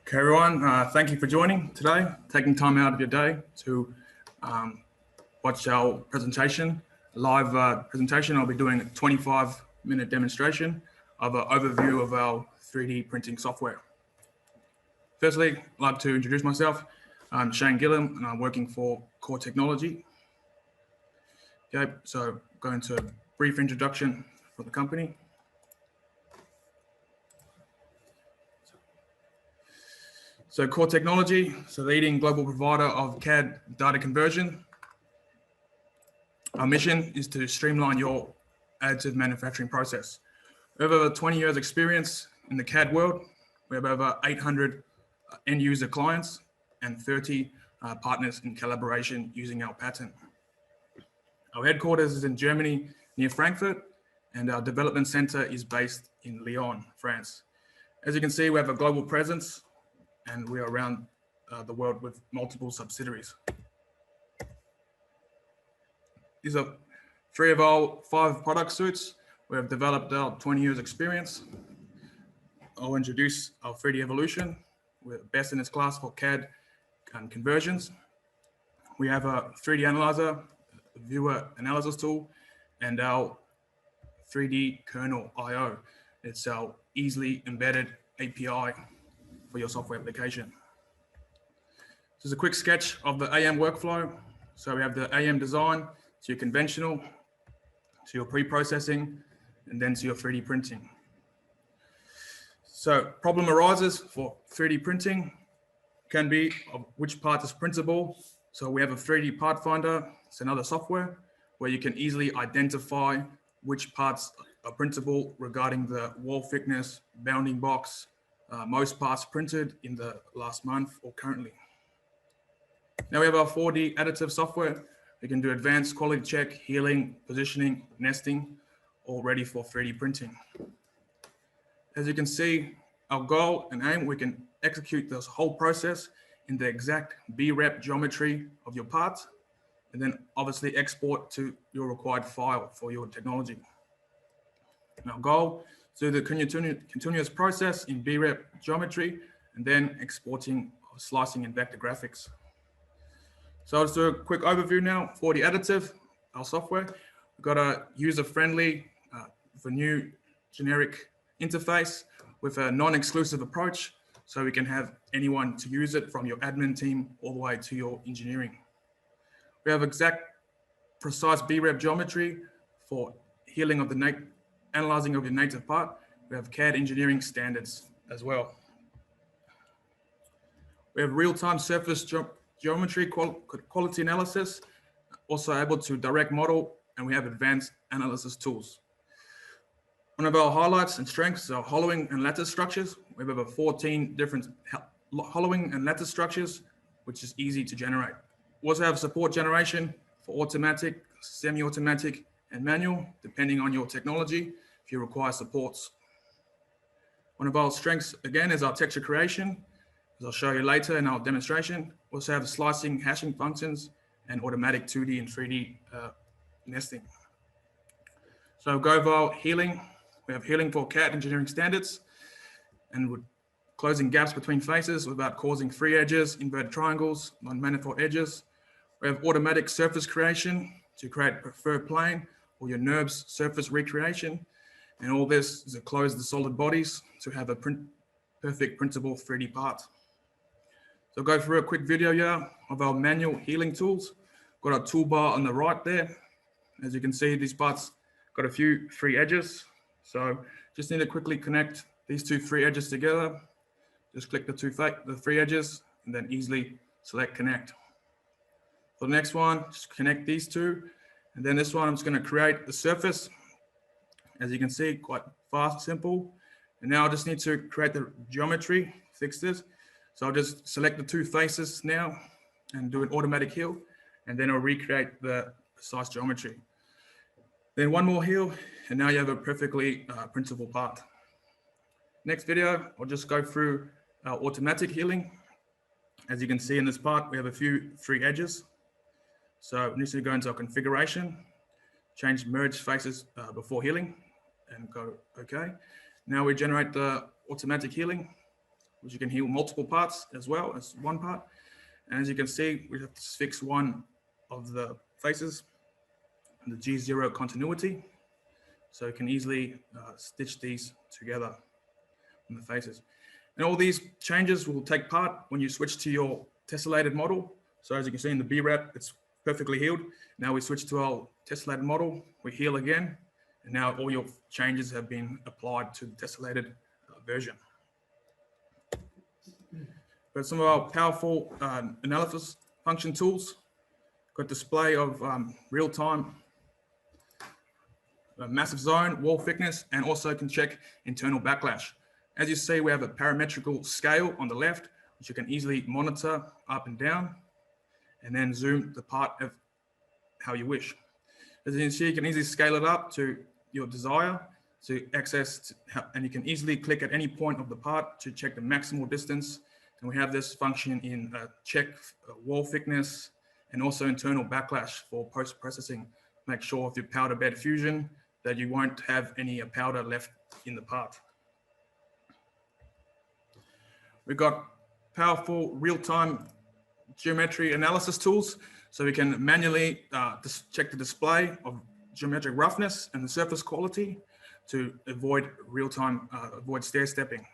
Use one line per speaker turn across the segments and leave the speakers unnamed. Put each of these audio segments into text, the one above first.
Okay, everyone, thank you for joining today, taking time out of your day to watch our presentation, live presentation. I'll be doing a 25-minute demonstration of an overview of our 3D printing software. Firstly, I'd like to introduce myself. I'm Shane Gillam, and I'm working for CoreTechnologie. Okay, so going to a brief introduction for the company. So CoreTechnologie is a leading global provider of CAD data conversion. Our mission is to streamline your additive manufacturing process. We have over 20 years experience in the CAD world. We have over 800 end user clients and 30 partners in collaboration using our patent. Our headquarters is in Germany near Frankfurt, and our development center is based in Lyon, France. As you can see, we have a global presence and we are around the world with multiple subsidiaries. These are 3 of our 5 product suites. We have developed our 20 years experience. I'll introduce our 3D Evolution. We're best in its class for CAD and conversions. We have a 3D Analyzer, a viewer analysis tool, and our 3D Kernel IO. It's our easily embedded API for your software application. This is a quick sketch of the AM workflow. So we have the AM design to your conventional, to your pre-processing, and then to your 3D printing. So problem arises for 3D printing can be of which part is printable. So we have a 3D part finder. It's another software where you can easily identify which parts are printable regarding the wall thickness, bounding box, most parts printed in the last month or currently. Now we have our 4D additive software. We can do advanced quality check, healing, positioning, nesting, all ready for 3D printing. As you can see, our goal and aim, we can execute this whole process in the exact B-rep geometry of your parts, and then obviously export to your required file for your technology. And our goal is to do the continuous process in B-rep geometry and then exporting, slicing, and vector graphics. So let's do a quick overview now for the additive, our software. We've got a user-friendly, for new generic interface with a non-exclusive approach, so we can have anyone to use it from your admin team all the way to your engineering. We have exact, precise B-rep geometry for healing of the analyzing of your native part. We have CAD engineering standards as well. We have real-time surface geometry quality analysis, also able to direct model, and we have advanced analysis tools. One of our highlights and strengths are hollowing and lattice structures. We have over 14 different hollowing and lattice structures, which is easy to generate. We also have support generation for automatic, semi-automatic, and manual, depending on your technology, if you require supports. One of our strengths, again, is our texture creation, as I'll show you later in our demonstration. We also have slicing, hashing functions, and automatic 2D and 3D nesting. So Govol Healing, we have healing for CAD engineering standards, and we're closing gaps between faces without causing free edges, inverted triangles, non-manifold edges. We have automatic surface creation to create preferred plane or your NURBS surface recreation. And all this is to close the solid bodies to have a perfect printable 3D part. So I'll go through a quick video here of our manual healing tools. Got our toolbar on the right there. As you can see, these parts got a few free edges. So just need to quickly connect these 2 free edges together. Just click the 3 edges and then easily select connect. For the next one, just connect these 2. And then this one, I'm just going to create the surface. As you can see, quite fast, simple. And now I just need to create the geometry, fix this. So I'll just select the 2 faces now and do an automatic heal. And then I'll recreate the precise geometry. Then one more heal, and now you have a perfectly printable part. Next video, I'll just go through our automatic healing. As you can see in this part, we have a few free edges. So we need to go into our configuration, change merge faces before healing, and go OK. Now we generate the automatic healing. which you can heal multiple parts as well as one part. And as you can see, we have to fix one of the faces, the G0 continuity. So you can easily stitch these together in the faces. And all these changes will take part when you switch to your tessellated model. So as you can see in the B-Rep, it's perfectly healed. Now we switch to our tessellated model, we heal again, and now all your changes have been applied to the tessellated version. But some of our powerful analysis function tools, got display of real-time massive zone, wall thickness, and also can check internal backlash. As you see, we have a parametrical scale on the left, which you can easily monitor up and down, and then zoom the part of how you wish. As you can see, you can easily scale it up to your desire to access, and you can easily click at any point of the part to check the maximal distance. And we have this function in check wall thickness and also internal backlash for post-processing. Make sure with your powder bed fusion that you won't have any powder left in the part. We've got powerful real-time geometry analysis tools, so we can manually check the display of geometric roughness and the surface quality to avoid real-time, avoid stair stepping.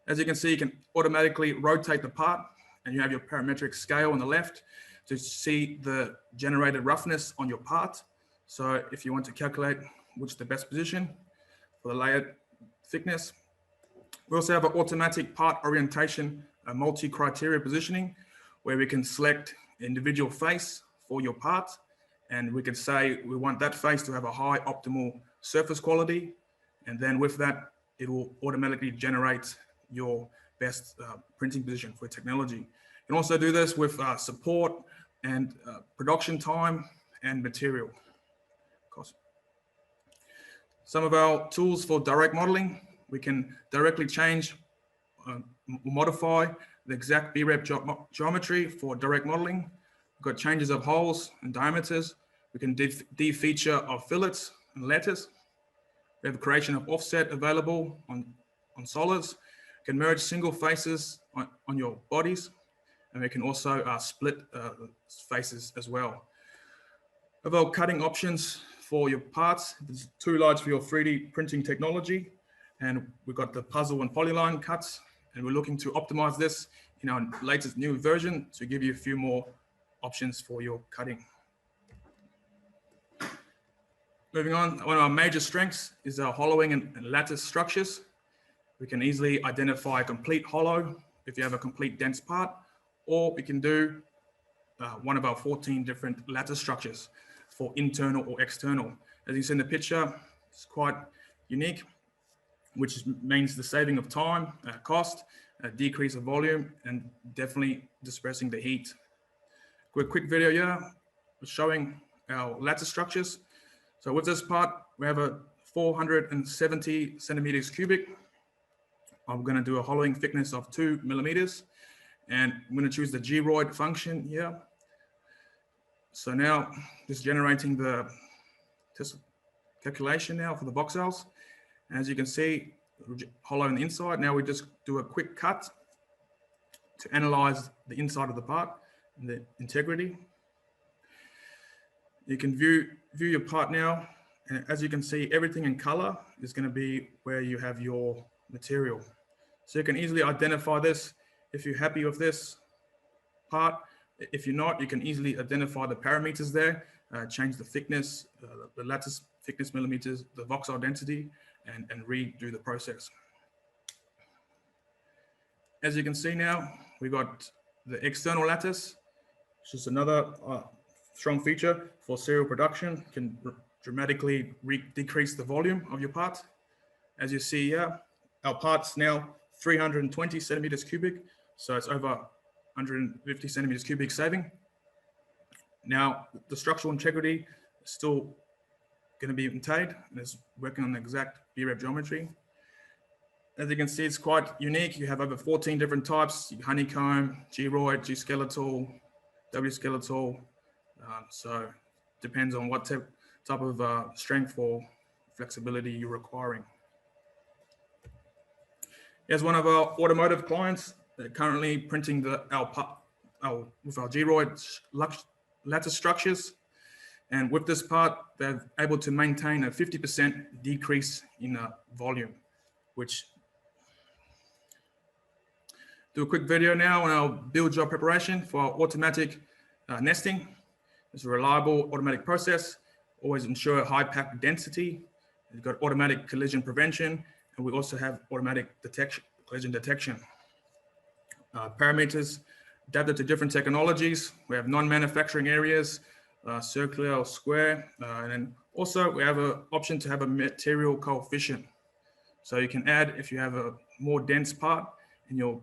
As you can see, you can automatically rotate the part, and you have your parametric scale on the left to see the generated roughness on your part. So if you want to calculate which is the best position for the layered thickness. We also have an automatic part orientation, a multi-criteria positioning, where we can select individual face for your part. And we can say we want that face to have a high optimal surface quality. And then with that, it will automatically generate your best printing position for technology. You can also do this with support and production time and material cost. Some of our tools for direct modeling, we can directly change, modify the exact B-Rep geometry for direct modeling. We've got changes of holes and diameters. We can de-feature of fillets and lattice. We have creation of offset available on solids. We can merge single faces on your bodies, and we can also split faces as well. We have our cutting options for your parts. It's too large for your 3D printing technology. And we've got the puzzle and polyline cuts, and we're looking to optimize this in our latest new version to give you a few more options for your cutting. Moving on, one of our major strengths is our hollowing and lattice structures. We can easily identify a complete hollow if you have a complete dense part, or we can do one of our 14 different lattice structures for internal or external. As you see in the picture, it's quite unique, which means the saving of time, cost, decrease of volume, and definitely dispersing the heat. Quick video here showing our lattice structures. So with this part, we have a 470 centimeters cubic. I'm going to do a hollowing thickness of 2 millimeters, and I'm going to choose the G-roid function here. So now just generating the calculation now for the voxels. As you can see, hollow on the inside. Now we just do a quick cut to analyze the inside of the part and the integrity. You can view your part now, and as you can see, everything in color is going to be where you have your material. So you can easily identify this if you're happy with this part. If you're not, you can easily identify the parameters there, change the thickness, the lattice thickness millimeters, the voxel density, and redo the process. As you can see now, we got the external lattice, which is another strong feature for serial production, can dramatically decrease the volume of your part. As you see here, our part's now 320 centimeters cubic, so it's over 150 centimeters cubic saving. Now, the structural integrity is still going to be maintained, and it's working on the exact B-Rep geometry. As you can see, it's quite unique. You have over 14 different types: honeycomb, G-roid, G-skeletal, W-skeletal. So depends on what type of strength or flexibility you're requiring. Here's one of our automotive clients. They're currently printing with our Geroid lattice structures. And with this part, they're able to maintain a 50% decrease in volume, which do a quick video now on our build job preparation for our automatic nesting. It's a reliable automatic process. Always ensure high pack density. We've got automatic collision prevention, and we also have automatic collision detection. Parameters adapted to different technologies. We have non-manufacturing areas, circular or square, and then also we have an option to have a material coefficient. So you can add, if you have a more dense part in your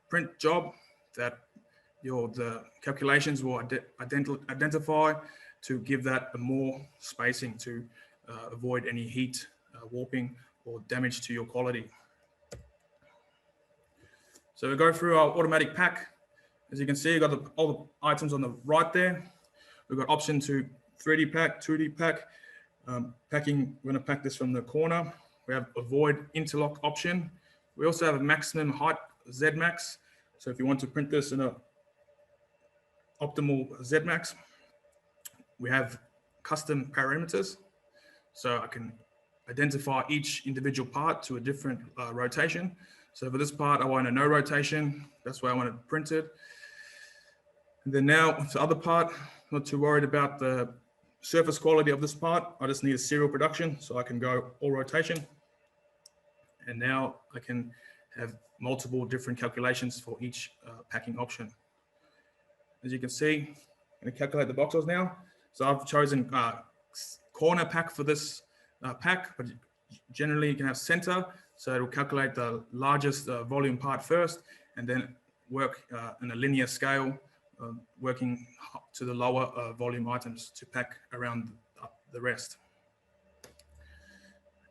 print job, that the calculations will identify to give that a more spacing to avoid any heat, warping, or damage to your quality. So we go through our automatic pack. As you can see, you've got all the items on the right there. We've got option to 3D pack, 2D pack. Packing, we're going to pack this from the corner. We have avoid interlock option. We also have a maximum height Z max. So if you want to print this in a optimal Z max, we have custom parameters. So I can identify each individual part to a different rotation. So for this part, I want a no rotation. That's why I want it printed. And then now for the other part, not too worried about the surface quality of this part. I just need a serial production, so I can go all rotation. And now I can have multiple different calculations for each packing option. As you can see, I'm going to calculate the boxels now. So I've chosen corner pack for this pack, but generally you can have center. So it will calculate the largest volume part first, and then work in a linear scale, working to the lower volume items to pack around the rest.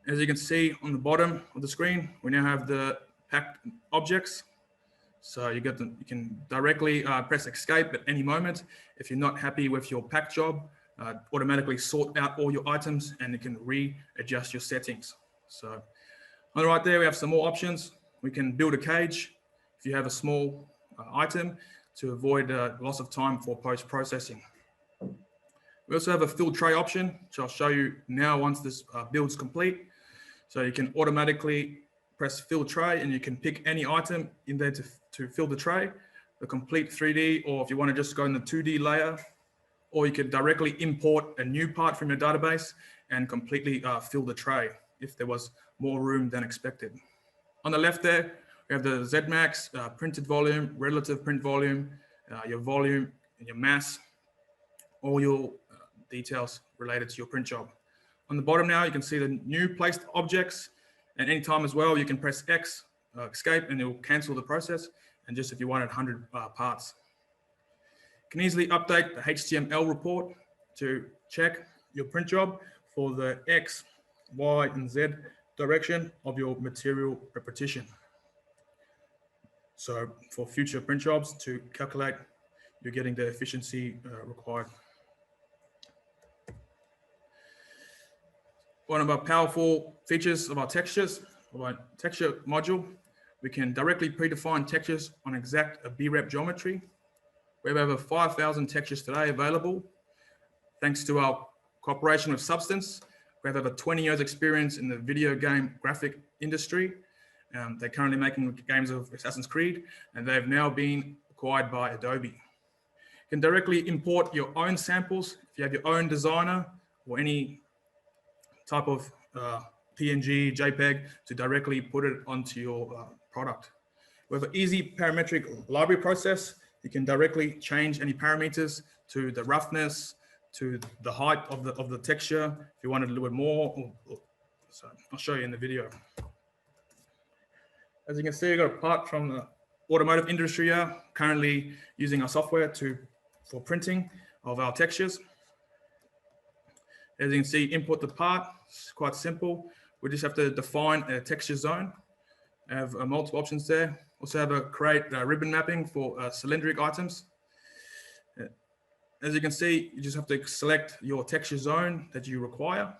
As you can see on the bottom of the screen, we now have the packed objects. So you can directly press escape at any moment. If you're not happy with your pack job, automatically sort out all your items, and you can readjust your settings. So on the right there, we have some more options. We can build a cage if you have a small item to avoid loss of time for post-processing. We also have a fill tray option, which I'll show you now once this build's complete. So you can automatically press fill tray, and you can pick any item in there to fill the tray, the complete 3D, or if you want to just go in the 2D layer, or you could directly import a new part from your database and completely fill the tray if there was more room than expected. On the left there, we have the Z max, printed volume, relative print volume, your volume, and your mass, all your details related to your print job. On the bottom now, you can see the new placed objects, and anytime as well, you can press X, escape, and it will cancel the process. And just if you wanted 100 parts. You can easily update the HTML report to check your print job for the X, Y, and Z direction of your material repetition. So for future print jobs to calculate, you're getting the efficiency required. One of our powerful features of our textures, of our texture module, we can directly predefine textures on exact BREP geometry. We have over 5,000 textures today available. Thanks to our cooperation with Substance, we have over 20 years experience in the video game graphic industry. They're currently making games of Assassin's Creed, and they've now been acquired by Adobe. You can directly import your own samples if you have your own designer or any type of PNG, JPEG to directly put it onto your product. We have an easy parametric library process. You can directly change any parameters to the roughness, to the height of the texture. If you wanted a little bit more, so I'll show you in the video. As you can see, we've got a part from the automotive industry here, currently using our software for printing of our textures. As you can see, import the part. It's quite simple. We just have to define a texture zone. I have multiple options there. Also have a create ribbon mapping for cylindric items. As you can see, you just have to select your texture zone that you require.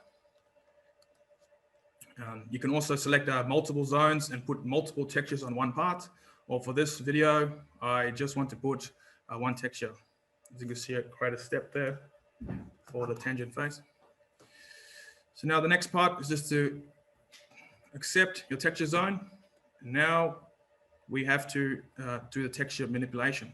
You can also select multiple zones and put multiple textures on one part. Or for this video, I just want to put one texture. As you can see, I create a step there for the tangent face. So now the next part is just to accept your texture zone. And now we have to do the texture manipulation,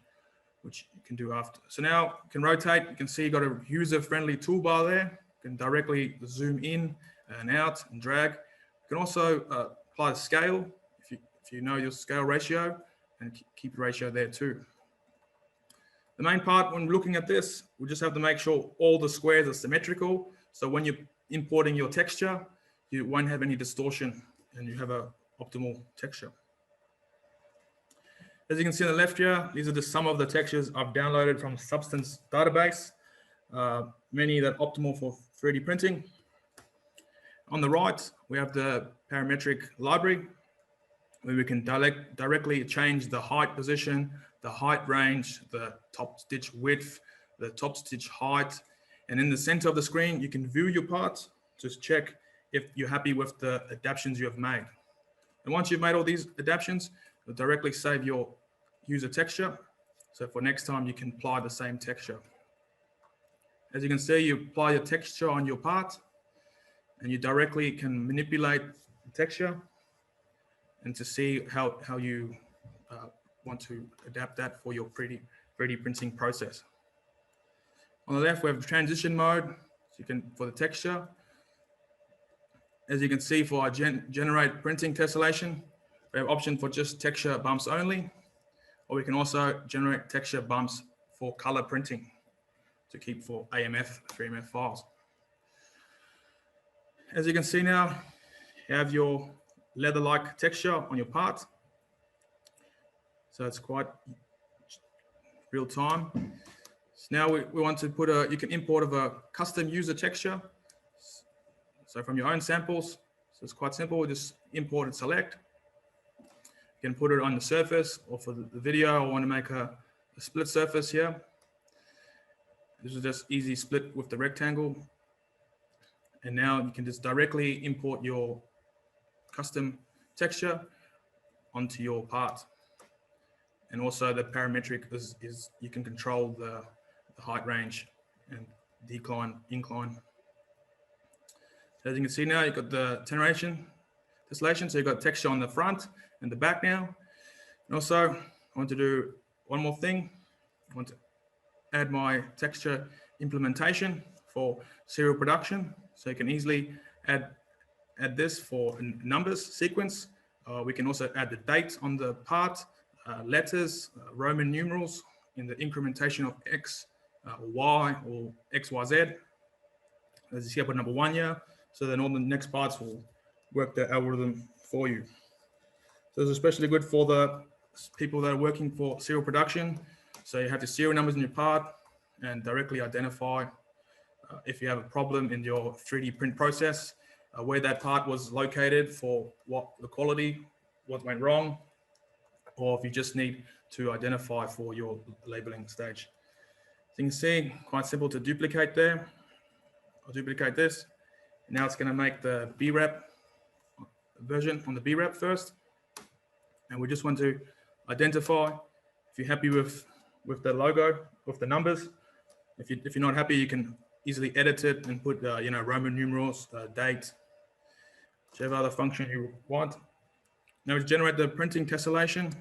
which you can do after. So now you can rotate. You can see you got a user-friendly toolbar there. You can directly zoom in and out and drag. You can also apply the scale if you know your scale ratio, and keep the ratio there too. The main part when looking at this, we just have to make sure all the squares are symmetrical. So when you're importing your texture, you won't have any distortion and you have an optimal texture. As you can see on the left here, these are just some of the textures I've downloaded from Substance database, many that are optimal for 3D printing. On the right, we have the parametric library, where we can directly change the height position, the height range, the top stitch width, the top stitch height. And in the center of the screen, you can view your parts. Just check if you're happy with the adaptations you have made. And once you've made all these adaptations, you'll directly save your user texture. So for next time, you can apply the same texture. As you can see, you apply your texture on your part, and you directly can manipulate the texture and to see how you want to adapt that for your 3D printing process. On the left, we have transition mode. So you can, for the texture. As you can see, for our generate printing tessellation, we have option for just texture bumps only, or we can also generate texture bumps for color printing to keep for AMF, 3MF files. As you can see now, you have your leather-like texture on your part. So it's quite real time. So now we want to put you can import a custom user texture. So from your own samples, so it's quite simple. We just import and select. You can put it on the surface, or for the video, I want to make a split surface here. This is just easy split with the rectangle. And now you can just directly import your custom texture onto your part. And also the parametric is you can control the height range and decline, incline. So as you can see now, you've got the tessellation, so you've got texture on the front and the back now. And also, I want to do one more thing. I want to add my texture implementation for serial production. So you can easily add this for numbers sequence. We can also add the date on the part, letters, Roman numerals in the incrementation of X, Y, or XYZ. As you see, I put number 1 here. So then all the next parts will work the algorithm for you. So it's especially good for the people that are working for serial production. So you have the serial numbers in your part and directly identify if you have a problem in your 3D print process, where that part was located, for what the quality, what went wrong, or if you just need to identify for your labeling stage. So you can see, quite simple to duplicate there. I'll duplicate this. Now it's going to make the BREP version on the BREP first. And we just want to identify if you're happy with the logo, with the numbers. If you're not happy, you can easily edit it and put Roman numerals, date, whichever other function you want. Now we generate the printing tessellation.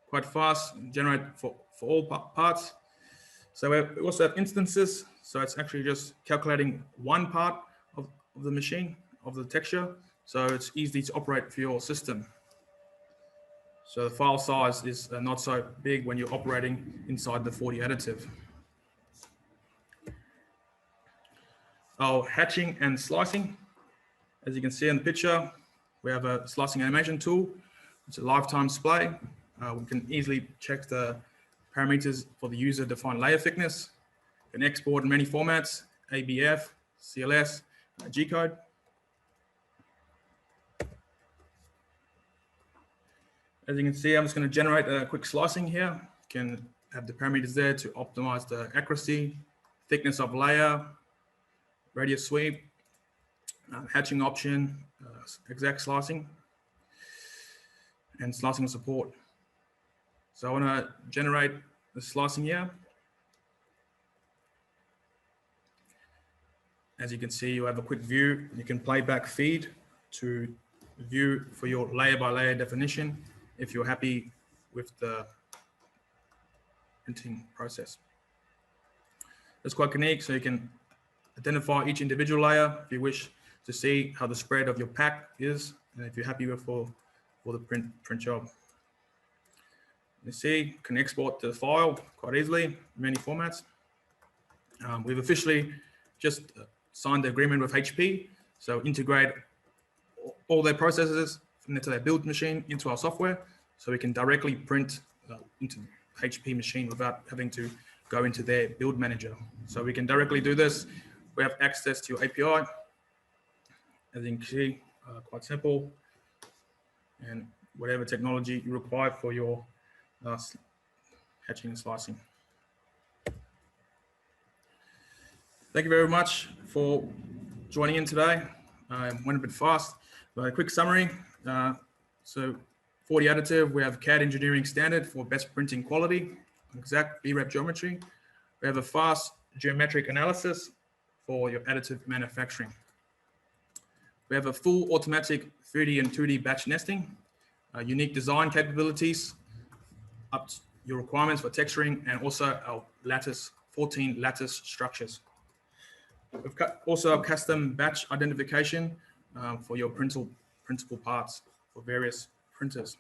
Quite fast, generate for all parts. So we also have instances. So it's actually just calculating one part of the machine, of the texture. So it's easy to operate for your system. So the file size is not so big when you're operating inside the 4D additive. Hatching and slicing. As you can see in the picture, we have a slicing animation tool. It's a lifetime display. We can easily check the parameters for the user-defined layer thickness. You can export in many formats: ABF, CLS, G-code. As you can see, I'm just going to generate a quick slicing here. You can have the parameters there to optimize the accuracy, thickness of layer, radius sweep, hatching option, exact slicing, and slicing support. So I want to generate the slicing here. As you can see, you have a quick view. You can play back feed to view for your layer by layer definition if you're happy with the printing process. It's quite unique, so you can identify each individual layer if you wish to see how the spread of your pack is, and if you're happy with for the print job. You see, you can export the file quite easily, many formats. We've officially just signed the agreement with HP, so integrate all their processes into their build machine into our software, so we can directly print into HP machine without having to go into their build manager. So we can directly do this. We have access to your API. As you can see, quite simple, and whatever technology you require for your hatching and slicing. Thank you very much for joining in today. I went a bit fast, but a quick summary. So for the additive, we have CAD engineering standard for best printing quality, exact B-rep geometry. We have a fast geometric analysis for your additive manufacturing. We have a full automatic 3D and 2D batch nesting, unique design capabilities, up to your requirements for texturing, and also our lattice, 14 lattice structures. We've also a custom batch identification for your printable parts for various printers.